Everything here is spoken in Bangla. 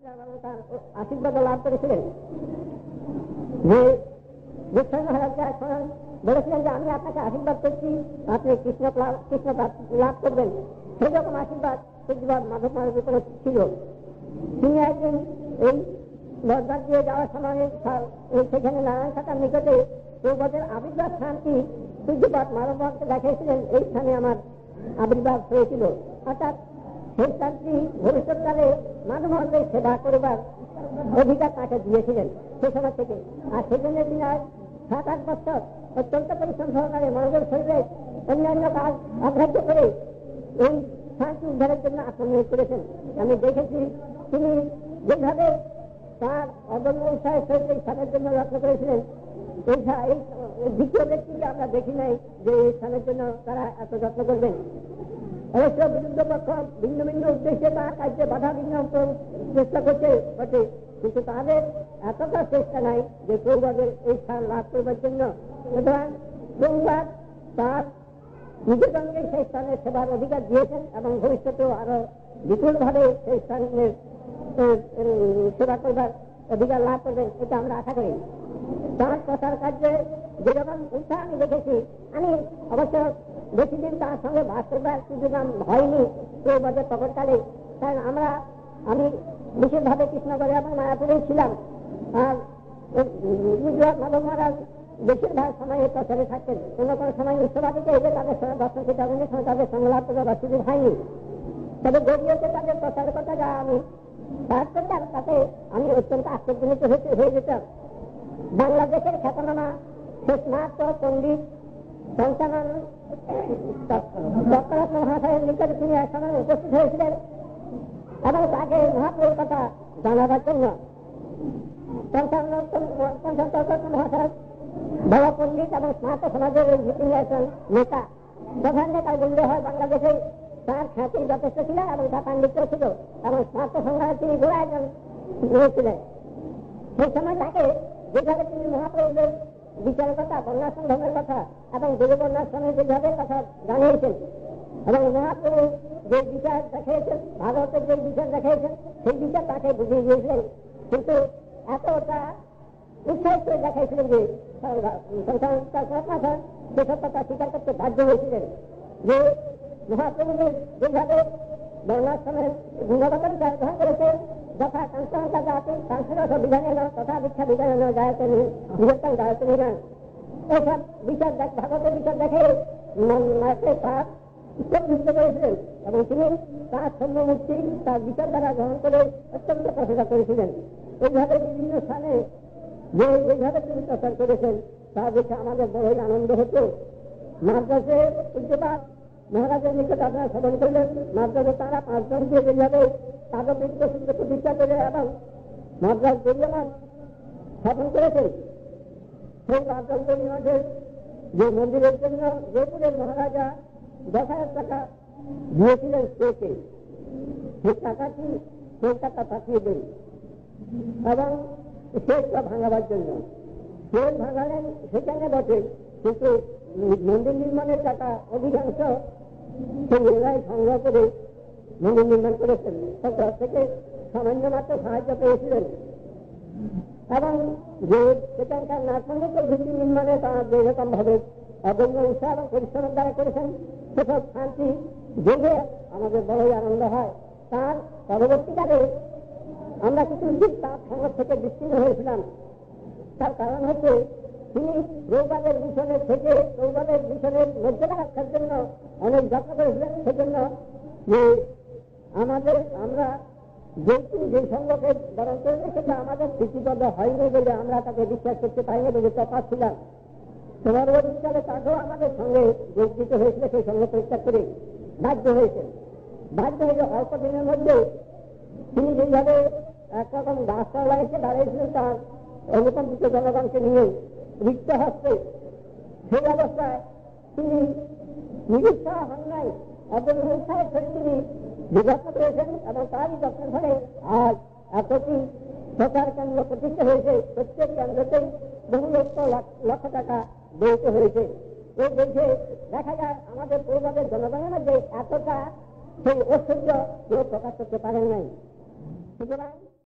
তার আশীর্বাদ লাভ করেছিলেন। যে গোস্বামী মহারাজকে এখন বলেছিলেন যে আমি আপনাকে আশীর্বাদ করছি, আপনি কৃষ্ণ লাভ করবেন। সেই রকম আশীর্বাদ পূজ্যপাদ মাধব মহারাজের উপরে ছিল। তিনি একদিন এই বর্ধমান দিয়ে যাওয়ার সময় সেখানে নারায়ণ শাখার নিকটে প্রভুপাদের আবির্ভাব স্থানটি পূজ্যপাদ মাধব মহারাজকে দেখিয়েছিলেন, এই স্থানে আমার আবির্ভাব হয়েছিল। অর্থাৎ সেই স্থানটি ভবিষ্যৎকালে মাধব মহারাজের সেবা করবার অধিকার তাকে দিয়েছিলেন সেই সময় থেকে। আর সেজন্য তিনি আজ 7-8 বছর অত্যন্ত পরিশ্রম সহকারে মনোযোগ শরীরে অন্যান্য কাজ অগ্রাহ্য করে এই স্থানটি উদ্ধারের জন্য আত্মনিয়োগ করেছেন। আমি দেখেছি তিনি যেভাবে তার অদম্য উৎসাহের সহিত এই স্থানের জন্য যত্ন করেছিলেন, এই দ্বিতীয় ব্যক্তিকে আমরা দেখি নাই যে এই স্থানের জন্য তারা এত যত্ন করবেন। অবশ্য বিরুদ্ধ পক্ষ ভিন্ন ভিন্ন উদ্দেশ্যে তার কাজে বাধা বিঘ্ন চেষ্টা করছে বটে, কিন্তু তাদের এতটা চেষ্টা নাই যে প্রভুপাদের এই স্থান লাভ করবার জন্য। সুতরাং প্রভুপাদ তার নিজের সঙ্গে সেই স্থানের সেবার অধিকার দিয়েছেন এবং ভবিষ্যতেও আরো বিপুলভাবে সেই স্থানের সেবা করবার অধিকার লাভ করবেন, এটা আমরা আশা করি। তার প্রচার কার্যে যেরকম উৎসাহ আমি দেখেছি, আমি অবশ্য বেশি দিন তার সঙ্গে বাস করবার সুযোগ হয়নি প্রভুপাদের তখনকালে। কারণ আমি বিশেষভাবে কৃষ্ণগড়ে এবং মায়াপুরেই ছিলাম। আর গুজরাট মাধব মহারাজ বেশিরভাগ সময় প্রচারে থাকতেন। কোনো কোনো সময় উৎসবাদিতে এসে তাদের সঙ্গে দর্শন চিন্তাবনের সময় তাদের সঙ্গে লাভ করবার সুযোগ হয়নি। তবে গভীরতে তাদের প্রচারের কথা যা আমি পাঠ করতাম, তাতে আমি অত্যন্ত আশ্চর্যজনিত হয়ে যেতাম। বাংলাদেশের খ্যাতনামা শেষনাথ পণ্ডিত পঞ্চানন চক্ররত্ন মহাশয়ের নিকটে তিনি এক সময় উপস্থিত হয়েছিলেন এবং তাকে মহাপ্রভুর কথা জানাবার জন্য। পঞ্চানন মহাশয় বড় পণ্ডিত এবং স্নাত সমাজের তিনি একজন নেতা, প্রধান নেতার বললে হয়। বাংলাদেশে তার খ্যাতি যথেষ্ট ছিল এবং তার পাণ্ডিত্য ছিল এবং স্নাত সংগ্রামে তিনি গোড়া একজন রয়েছিলেন। সেই সময় তাকে যেভাবে তিনি মহাপ্রভুদের বিচারের কথা, বর্ণাশ্রম ধর্মের কথা এবং দেব বর্ণাশ্রমের যেভাবে কথা জানিয়েছেন এবং মহাপ্রভু যে বিচার দেখিয়েছেন, ভাগবতের যে বিচার দেখিয়েছেন, সেই বিচার তাকে বুঝিয়ে দিয়েছিলেন। কিন্তু এতটা উৎসাহিত করে দেখাইছিলেন যে সেসব কথা স্বীকার করতে বাধ্য হয়েছিলেন যে মহাপ্রভুদের যেভাবে বর্ণাশ্রমের গুণগত বিচার গ্রহণ করেছেন, যথা সংস্থা জাতি সংস্কৃত বিধানে তথা দীক্ষা বিধানে গায়তে নির্বাচন গায়তে নিরান, এইসব বিচার ভাগবতের বিচার দেখে তার উত্তরভিষ্ট করেছিলেন এবং তিনি তার সম্যমুক্তি তার বিচার দ্বারা গ্রহণ করে অত্যন্ত প্রশংসা করেছিলেন। এইভাবে বিভিন্ন স্থানে যে এইভাবে তিনি প্রচার করেছেন তা দেখে আমাদের বড়ই আনন্দ হতো। মাদ্রাসে পূজ্যপাদ মহারাজের নিকট আপনারা শ্রবণ করলেন, মাদ্রাসে তারা 5 জন দিয়ে যেভাবে কাগজপত্র প্রতিষ্ঠা করে এবং মাদ্রাস দরিয়ামান স্থাপন করেছেন, সেই মাদ্রাস দরিয়ামাঠের যে মন্দিরের জন্য জয়পুরের মহারাজা 10,000 টাকা দিয়েছিলেন স্টেটে, সেই টাকাটি কলকাতা পাঠিয়ে দেন এবং স্টেটটা ভাঙাবার জন্য। স্টেট ভাঙালেন সেখানে বটে, কিন্তু মন্দির নির্মাণের টাকা অধিকাংশ সেই এলাকায় সংগ্রহ করে মন্দির নির্মাণ করেছেন। সরকার থেকে সামান্য মাত্র সাহায্য পেয়েছিলেন এবং যে সেখানকার নাটমন্দির ভিত্তি নির্মাণে তারা যেরকম ভাবে অদম্য উৎসাহ এবং পরিশ্রমের দ্বারা করেছেন, সেসব শান্তি দেখে আমাদের বড়ই আনন্দ হয়। তার পরবর্তীকালে আমরা কিছু দিন তার সংঘ থেকে বিচ্ছিন্ন হয়েছিলাম। তার কারণ হচ্ছে তিনি প্রভুপাদের মিশনের থেকে প্রভুপাদের মিশনের মধ্যে রাখার জন্য অনেক যত্ন করেছিলেন। সেজন্য যে আমরা যেহেতু যে সংঘকে বরণ করে সেটা আমাদের স্মৃতিবদ্ধ হয়নি বলে আমরা তাকে বিশ্বাস করতে পারিনি বলে তফাৎ ছিলাম। পরবর্তীকালে তাকেও আমাদের সঙ্গে যোগ দিতে হয়েছিল, সেই সঙ্গে পরিত্যাগ করে বাধ্য হয়েছে অল্প দিনের মধ্যে তিনি যেভাবে একরকম গাছপালা এসে দাঁড়িয়েছিলেন তার অনুকম্পিত জনগণকে নিয়ে রিক্ত হস্তে, সেই অবস্থায় তিনি নিরুৎসাহ হন নাই, অদম্য উৎসাহের সঙ্গে তিনি বিভক্ত করেছেন এবং তারই যত্নের ফলে আজ এতটি প্রচার কেন্দ্র প্রতিষ্ঠা হয়েছে। প্রত্যেক কেন্দ্রতেই বহু লক্ষ টাকা ব্যয়িত হয়েছে। এই দেখে দেখা যায় আমাদের পরিবারের জনগণের মধ্যে এতটা সেই ঐশ্বর্য কেউ প্রকাশ করতে পারেন নাই। সুতরাং